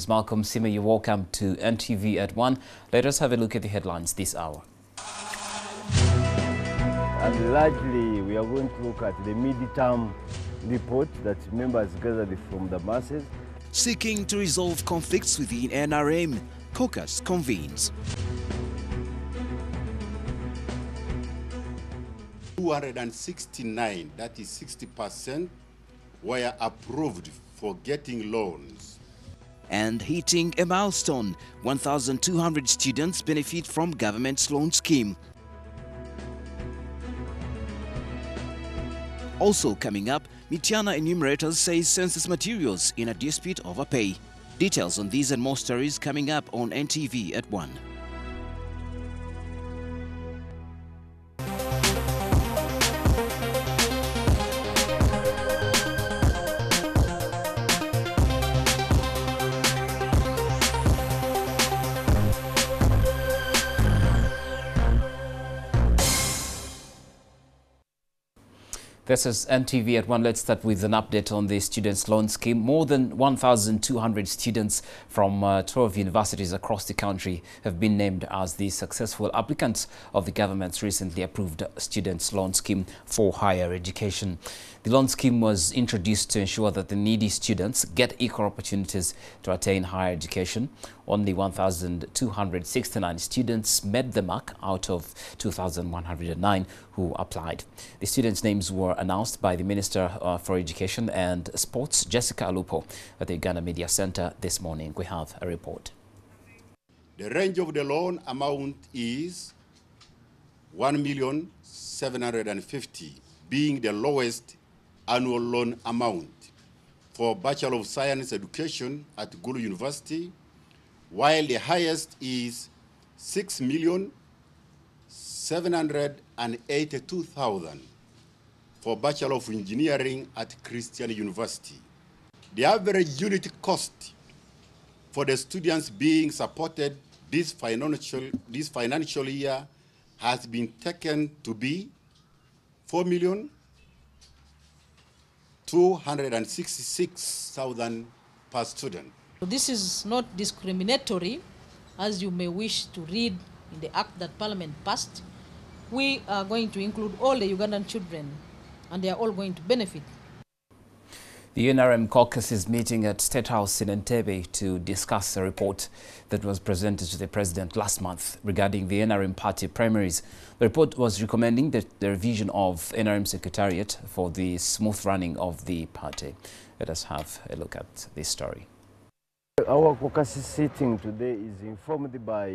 is Malcolm Sima. You're welcome to NTV at One. Let us have a look at the headlines this hour. And largely, we are going to look at the mid-term report that members gathered from the masses. Seeking to resolve conflicts within NRM, caucus convenes. 269, that is 60%, were approved for getting loans. And hitting a milestone, 1,200 students benefit from government's loan scheme. Also coming up, Mityana enumerators say census materials in a dispute over pay. Details on these and more stories coming up on NTV at 1. This is NTV at One. Let's start with an update on the students' loan scheme. More than 1,200 students from 12 universities across the country have been named as the successful applicants of the government's recently approved students' loan scheme for higher education. The loan scheme was introduced to ensure that the needy students get equal opportunities to attain higher education. Only 1,269 students met the mark out of 2,109 who applied. The students' names were announced by the Minister for Education and Sports, Jessica Alupo, at the Uganda Media Center this morning. We have a report. The range of the loan amount is 1,750,000, being the lowest annual loan amount for Bachelor of Science education at Gulu University, while the highest is 6,782,000 for Bachelor of Engineering at Christian University. The average unit cost for the students being supported this financial year has been taken to be 4,266,000 per student. This is not discriminatory, as you may wish to read in the act that Parliament passed. We are going to include all the Ugandan children, and they are all going to benefit. The NRM caucus is meeting at State House in Entebbe to discuss a report that was presented to the President last month regarding the NRM party primaries. The report was recommending the revision of NRM Secretariat for the smooth running of the party. Let us have a look at this story. Our caucus sitting today is informed by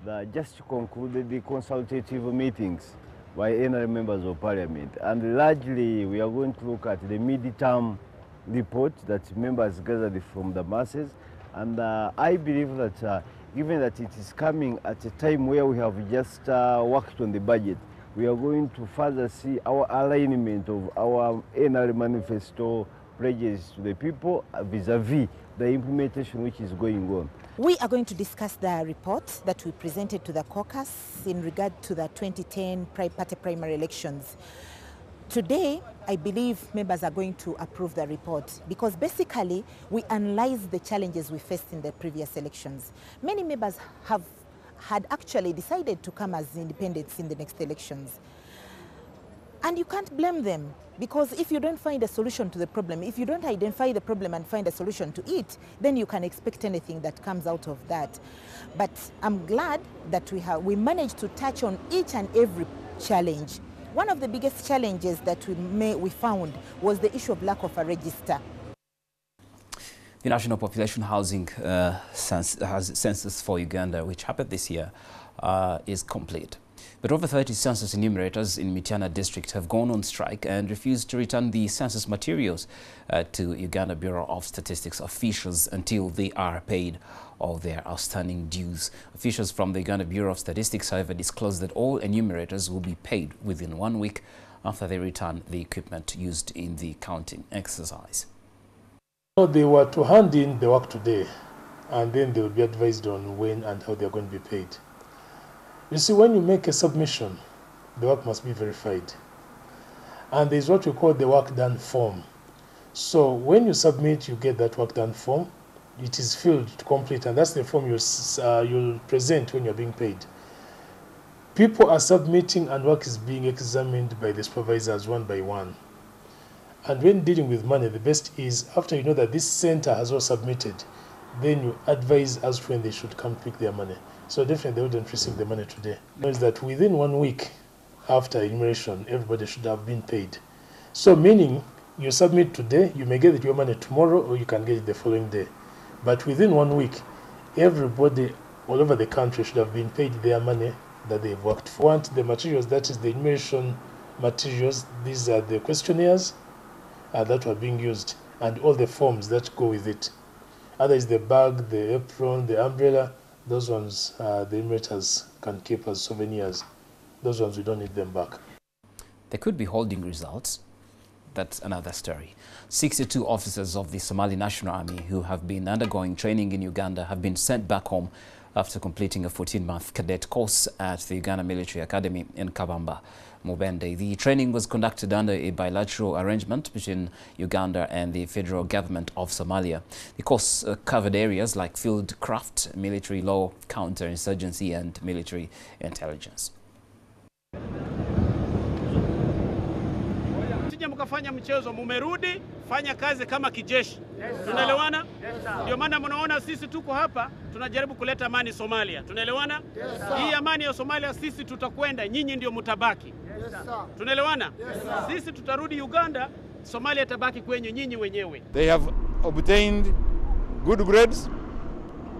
the just concluded the consultative meetings by NRM members of Parliament, and largely we are going to look at the mid-term report that members gathered from the masses, and I believe that given that it is coming at a time where we have just worked on the budget, we are going to further see our alignment of our NRM manifesto pledges to the people vis-a-vis the implementation which is going on. We are going to discuss the report that we presented to the caucus in regard to the 2010 party primary elections. Today, I believe members are going to approve the report because basically we analyze the challenges we faced in the previous elections. Many members had actually decided to come as independents in the next elections. And you can't blame them, because if you don't find a solution to the problem, if you don't identify the problem and find a solution to it, then you can expect anything that comes out of that. But I'm glad that we managed to touch on each and every challenge. One of the biggest challenges that we found was the issue of lack of a register. The National Population Housing Census for Uganda, which happened this year, is complete. But over 30 census enumerators in Mityana district have gone on strike and refused to return the census materials to Uganda Bureau of Statistics officials until they are paid all their outstanding dues. Officials from the Uganda Bureau of Statistics, however, disclosed that all enumerators will be paid within 1 week after they return the equipment used in the counting exercise. They were to hand in the work today, and then they will be advised on when and how they are going to be paid. You see, when you make a submission, the work must be verified. And there's what we call the work done form. So when you submit, you get that work done form. it is filled to complete, and that's the form you'll present when you're being paid. People are submitting and work is being examined by the supervisors one by one. And when dealing with money, the best is after you know that this center has all submitted, then you advise as to when they should come pick their money. So definitely they wouldn't receive the money today. Means that within 1 week after enumeration, everybody should have been paid. So meaning you submit today, you may get your money tomorrow or you can get it the following day. But within 1 week, everybody all over the country should have been paid their money that they've worked for. Want the materials, that is the enumeration materials. These are the questionnaires that were being used and all the forms that go with it. Other is the bag, the apron, the umbrella. Those ones the enumerators can keep as souvenirs. Those ones we don't need them back. They could be holding results. That's another story. 62 officers of the Somali National Army who have been undergoing training in Uganda have been sent back home after completing a 14-month cadet course at the Uganda Military Academy in Kabamba, Mubende. The training was conducted under a bilateral arrangement between Uganda and the federal government of Somalia. The course covered areas like field craft, military law, counterinsurgency and military intelligence. Mkafanya mchezo, mumerudi, fanya kazi kama kijeshi. Tunaelewana? Ndio maana mnaona sisi tuko hapa, tunajaribu kuleta amani Somalia. Tunaelewana? Hii amani ya Somalia sisi tutakwenda, nyinyi ndio mtabaki. Tunaelewana? Sisi tutarudi Uganda, Somalia tabaki kwenye nyinyi wenyewe. They have obtained good grades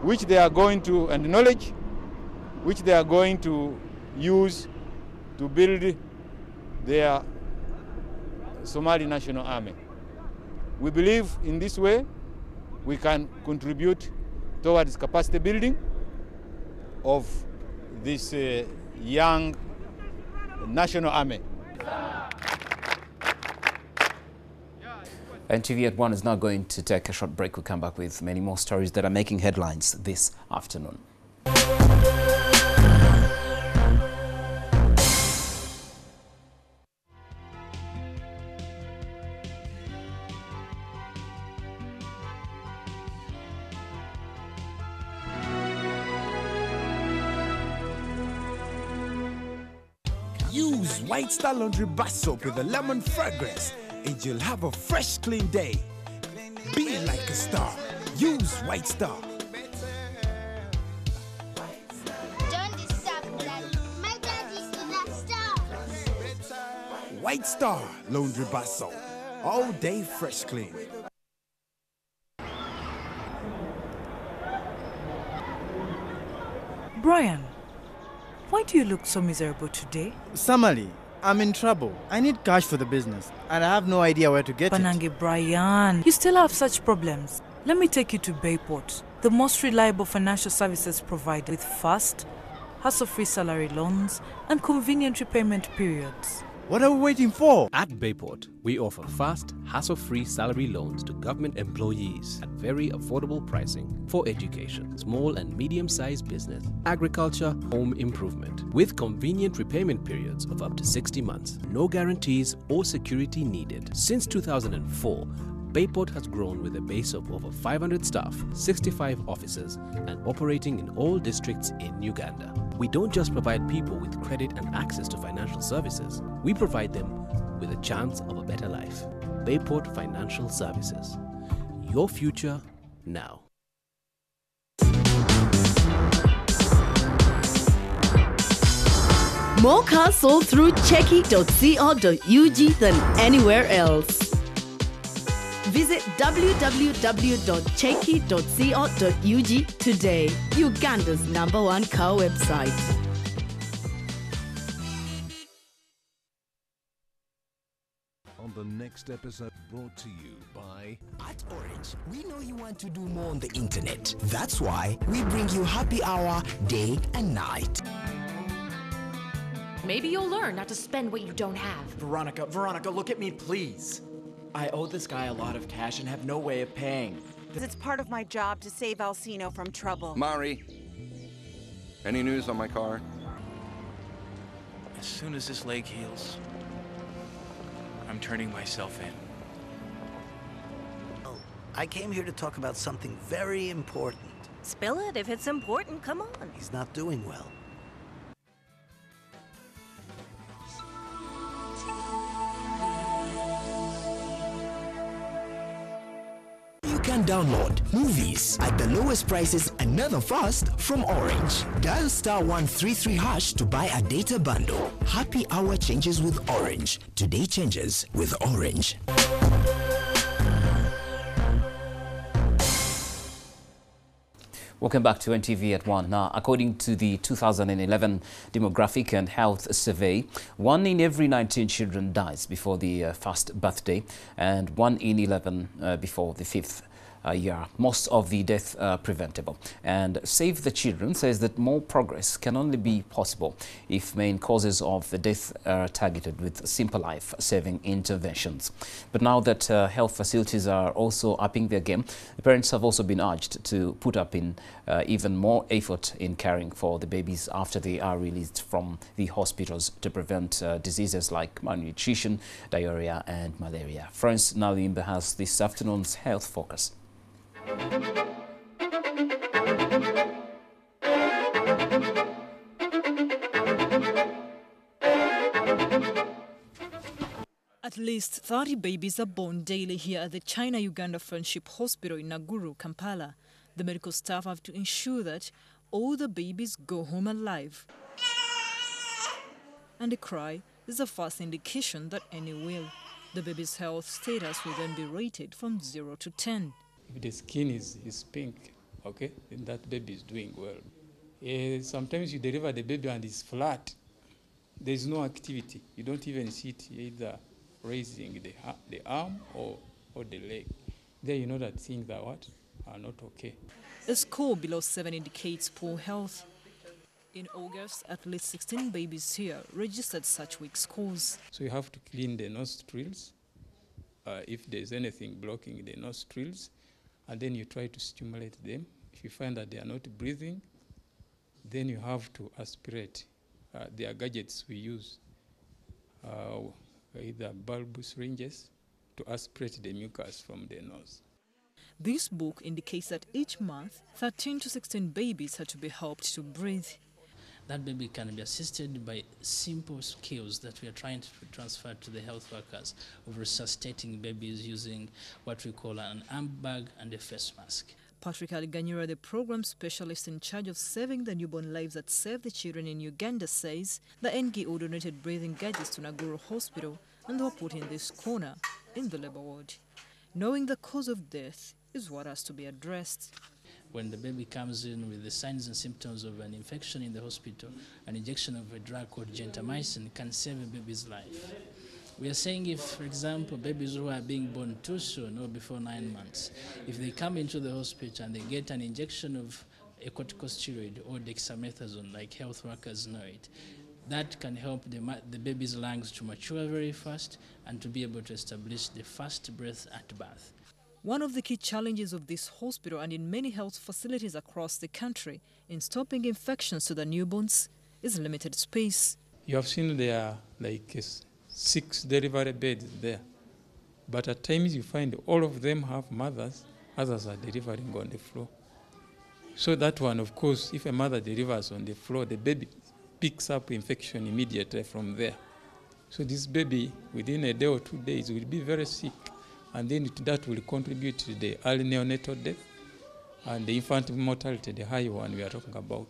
which they are going to, and knowledge which they are going to use to build their Somali National Army. We believe in this way we can contribute towards capacity building of this young National Army. NTV at One is now going to take a short break. We'll come back with many more stories that are making headlines this afternoon. Use White Star Laundry Bar Soap with a lemon fragrance and you'll have a fresh, clean day. Be like a star. Use White Star. Don't disturb Daddy. My daddy's the star. White Star Laundry Bar Soap. All day fresh clean. Brian, why do you look so miserable today? Somali, I'm in trouble. I need cash for the business, and I have no idea where to get Panange Brian, you still have such problems. Let me take you to Bayport, the most reliable financial services provider with fast, hassle-free salary loans and convenient repayment periods. What are we waiting for? At Bayport, we offer fast, hassle-free salary loans to government employees at very affordable pricing for education, small and medium-sized business, agriculture, home improvement, with convenient repayment periods of up to 60 months. No guarantees or security needed. Since 2004, Bayport has grown with a base of over 500 staff, 65 offices, and operating in all districts in Uganda. We don't just provide people with credit and access to financial services. We provide them with a chance of a better life. Bayport Financial Services. Your future now. More cars sold through checky.co.ug than anywhere else. Visit www.checky.co.ug today, Uganda's #1 car website. On the next episode, brought to you by... At Orange, we know you want to do more on the internet. That's why we bring you happy hour day and night. Maybe you'll learn not to spend what you don't have. Veronica, look at me, please. I owe this guy a lot of cash and have no way of paying. It's part of my job to save Alcino from trouble. Mari, any news on my car? As soon as this leg heals, I'm turning myself in. Oh, I came here to talk about something very important. Spill it if it's important, come on. He's not doing well. You can download movies at the lowest prices and never fast from Orange. Dial *133# to buy a data bundle. Happy hour changes with Orange. Today changes with Orange. Welcome back to NTV at One. Now, according to the 2011 Demographic and Health Survey, 1 in every 19 children dies before the first birthday and 1 in 11 before the 5th year. Most of the deaths are preventable. And Save the Children says that more progress can only be possible if main causes of the death are targeted with simple life-saving interventions. But now that health facilities are also upping their game, the parents have also been urged to put up in even more effort in caring for the babies after they are released from the hospitals to prevent diseases like malnutrition, diarrhea and malaria. Florence Nalimba has this afternoon's health focus. At least 30 babies are born daily here at the China-Uganda Friendship Hospital in Naguru, Kampala. The medical staff have to ensure that all the babies go home alive. And a cry is the first indication that any will. The baby's health status will then be rated from 0 to 10. If the skin is pink, okay, then that baby is doing well. Sometimes you deliver the baby and it's flat. There is no activity. You don't even see it either raising the arm or the leg. There you know that things are not okay. A score below 7 indicates poor health. In August, at least 16 babies here registered such weak scores. So you have to clean the nostrils if there's anything blocking the nostrils, and then you try to stimulate them. If you find that they are not breathing, then you have to aspirate. There are gadgets we use, either bulb syringes, to aspirate the mucus from the nose. This book indicates that each month, 13 to 16 babies had to be helped to breathe. That baby can be assisted by simple skills that we are trying to transfer to the health workers of resuscitating babies using what we call an arm bag and a face mask. Patrick Aliganyura, the program specialist in charge of saving the newborn lives at Save the Children in Uganda, says the NGO donated breathing gadgets to Naguru Hospital and they were put in this corner in the labor ward. Knowing the cause of death is what has to be addressed. When the baby comes in with the signs and symptoms of an infection in the hospital, an injection of a drug called gentamicin can save a baby's life. We are saying if, for example, babies who are being born too soon or before 9 months, if they come into the hospital and they get an injection of a corticosteroid or dexamethasone, like health workers know it, that can help the baby's lungs to mature very fast and to be able to establish the first breath at birth. One of the key challenges of this hospital and in many health facilities across the country in stopping infections to the newborns is limited space. You have seen there are like 6 delivery beds there, but at times you find all of them have mothers, others are delivering on the floor. So that one, of course, if a mother delivers on the floor, the baby picks up infection immediately from there. So this baby, within a day or 2 days, will be very sick. And then that will contribute to the early neonatal death and the infant mortality, the high one we are talking about.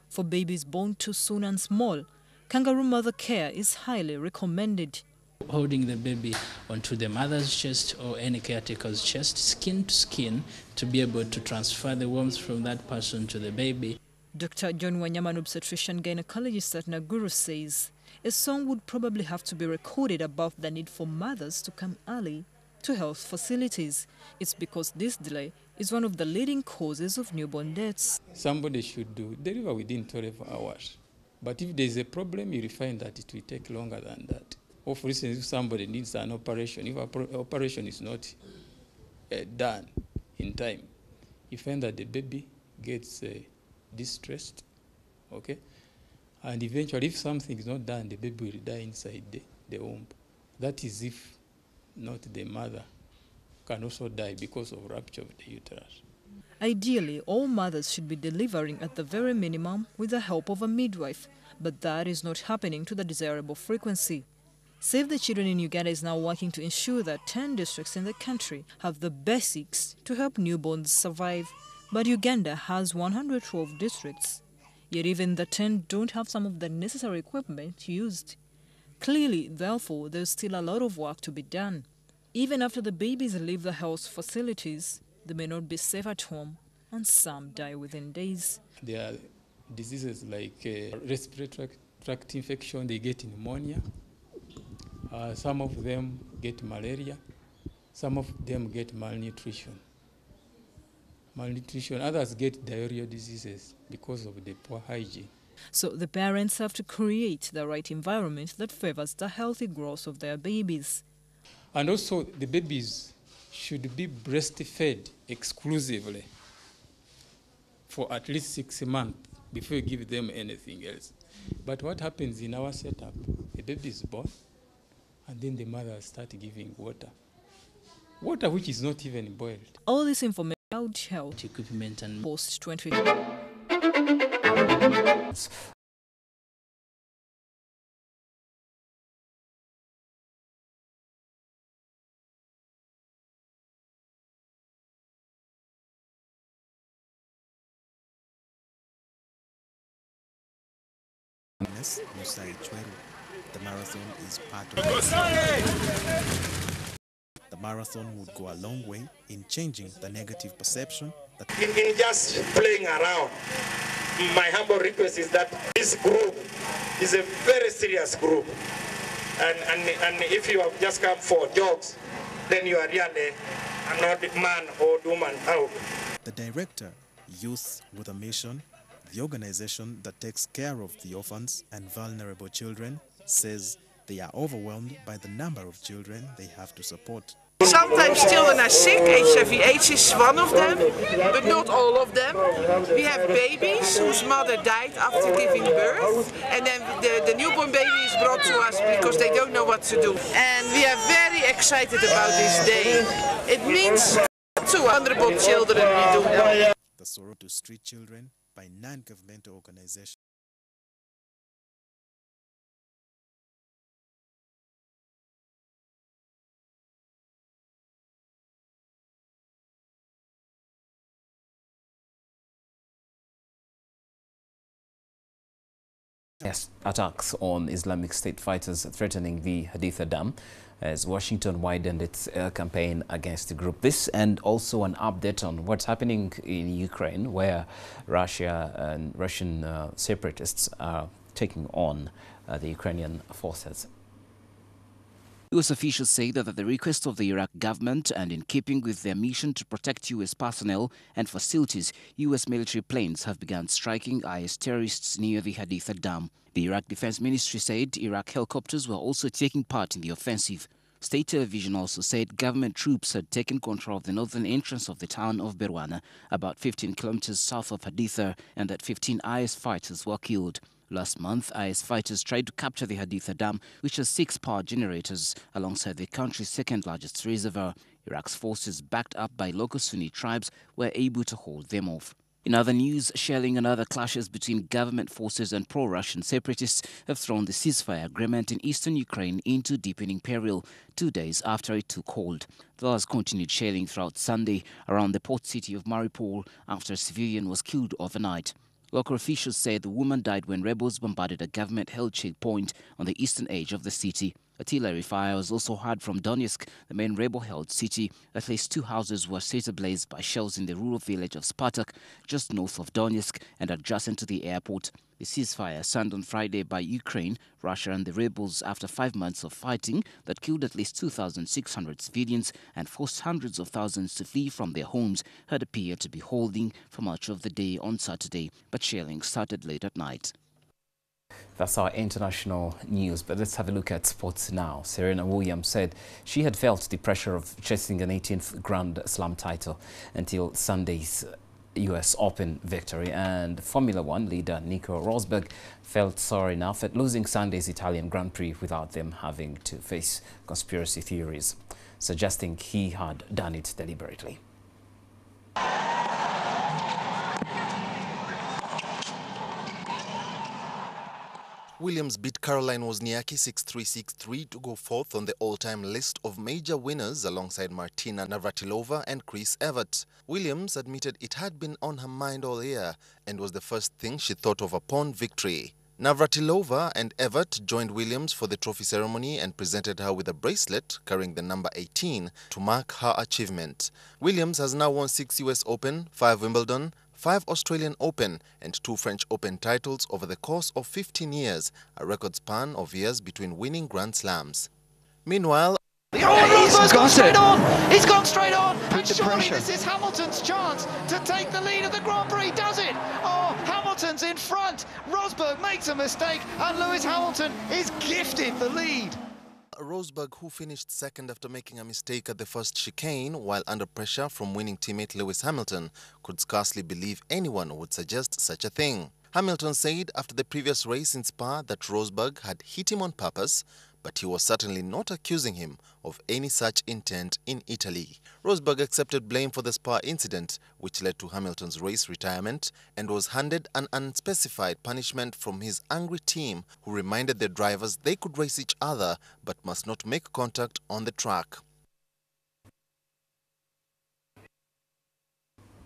For babies born too soon and small, kangaroo mother care is highly recommended. Holding the baby onto the mother's chest or any caretaker's chest, skin to skin, to be able to transfer the warmth from that person to the baby. Dr. John Wanyama, an obstetrician gynecologist at Naguru, says a song would probably have to be recorded about the need for mothers to come early to health facilities. It's because this delay is one of the leading causes of newborn deaths. Somebody should deliver within 12 hours. But if there's a problem, you will find that it will take longer than that. Or for instance, if somebody needs an operation, if an operation is not done in time, you find that the baby gets distressed, okay? And eventually, if something is not done, the baby will die inside the womb. That is if not the mother can also die because of rupture of the uterus. Ideally, all mothers should be delivering at the very minimum with the help of a midwife, but that is not happening to the desirable frequency. Save the Children in Uganda is now working to ensure that 10 districts in the country have the basics to help newborns survive. But Uganda has 112 districts, yet even the 10 don't have some of the necessary equipment used. Clearly, therefore, there's still a lot of work to be done. Even after the babies leave the health facilities, they may not be safe at home, and some die within days. There are diseases like respiratory tract infection, they get pneumonia. Some of them get malaria. Some of them get malnutrition. Others get diarrheal diseases because of the poor hygiene. So the parents have to create the right environment that favors the healthy growth of their babies. And also the babies should be breastfed exclusively for at least 6 months before you give them anything else. But what happens in our setup, the baby is born, and then the mother starts giving water which is not even boiled. All this information about health equipment and post-20. The marathon is part of the marathon would go a long way in changing the negative perception that in just playing around. My humble request is that this group is a very serious group, and if you have just come for jokes, then you are really an old man or woman out. The director, Youth with a Mission, the organization that takes care of the orphans and vulnerable children, says they are overwhelmed by the number of children they have to support. Sometimes children are sick, HIV/AIDS is one of them, but not all of them. We have babies whose mother died after giving birth, and then the newborn baby is brought to us because they don't know what to do. And we are very excited about this day. It means to vulnerable children we do. The sorrow to street children by non-governmental organizations. Yes, attacks on Islamic State fighters threatening the Haditha Dam as Washington widened its campaign against the group. This and also an update on what's happening in Ukraine, where Russia and Russian separatists are taking on the Ukrainian forces. U.S. officials say that at the request of the Iraq government and in keeping with their mission to protect U.S. personnel and facilities, U.S. military planes have begun striking IS terrorists near the Haditha Dam. The Iraq Defense Ministry said Iraq helicopters were also taking part in the offensive. State television also said government troops had taken control of the northern entrance of the town of Berwana, about 15 kilometers south of Haditha, and that 15 IS fighters were killed. Last month, IS fighters tried to capture the Haditha Dam, which has 6 power generators alongside the country's second-largest reservoir. Iraq's forces, backed up by local Sunni tribes, were able to hold them off. In other news, shelling and other clashes between government forces and pro-Russian separatists have thrown the ceasefire agreement in eastern Ukraine into deepening peril 2 days after it took hold. There was continued shelling throughout Sunday around the port city of Mariupol after a civilian was killed overnight. Local officials say the woman died when rebels bombarded a government-held checkpoint on the eastern edge of the city. Artillery fire was also heard from Donetsk, the main rebel-held city. At least 2 houses were set ablaze by shells in the rural village of Spartak, just north of Donetsk and adjacent to the airport. The ceasefire signed on Friday by Ukraine, Russia and the rebels after 5 months of fighting that killed at least 2,600 civilians and forced hundreds of thousands to flee from their homes, had appeared to be holding for much of the day on Saturday, but shelling started late at night. That's our international news, but let's have a look at sports now. Serena Williams said she had felt the pressure of chasing an 18th Grand Slam title until Sunday's US Open victory, and Formula One leader Nico Rosberg felt sorry enough at losing Sunday's Italian Grand Prix without them having to face conspiracy theories. suggesting he had done it deliberately. Williams beat Caroline Wozniacki 6-3, 6-3 to go fourth on the all-time list of major winners alongside Martina Navratilova and Chris Evert. Williams admitted it had been on her mind all year and was the first thing she thought of upon victory. Navratilova and Evert joined Williams for the trophy ceremony and presented her with a bracelet carrying the number 18 to mark her achievement. Williams has now won 6 US Open, 5 Wimbledon, 5 Australian Open and 2 French Open titles over the course of 15 years, a record span of years between winning Grand Slams. Meanwhile, he's gone straight on! He's gone straight on! And surely this is Hamilton's chance to take the lead of the Grand Prix, does it? Oh, Hamilton's in front! Rosberg makes a mistake and Lewis Hamilton is gifted the lead. Rosberg, who finished second after making a mistake at the first chicane while under pressure from winning teammate Lewis Hamilton, could scarcely believe anyone would suggest such a thing. Hamilton said after the previous race in Spa that Rosberg had hit him on purpose, but he was certainly not accusing him of any such intent in Italy. Rosberg accepted blame for the Spa incident, which led to Hamilton's race retirement, and was handed an unspecified punishment from his angry team, who reminded their drivers they could race each other but must not make contact on the track.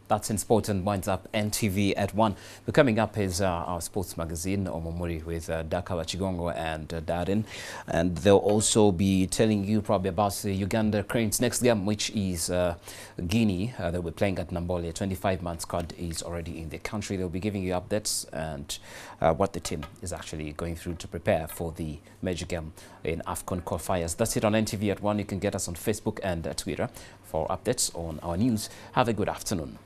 That's in sport and winds up NTV at 1. But coming up is our sports magazine, Omomori, with Daka Wachigongo and Darin. And they'll also be telling you probably about the Uganda Cranes' next game, which is Guinea. They'll be playing at Nambole. A 25-man squad is already in the country. They'll be giving you updates and what the team is actually going through to prepare for the major game in AFCON qualifiers. That's it on NTV at 1. You can get us on Facebook and Twitter for updates on our news. Have a good afternoon.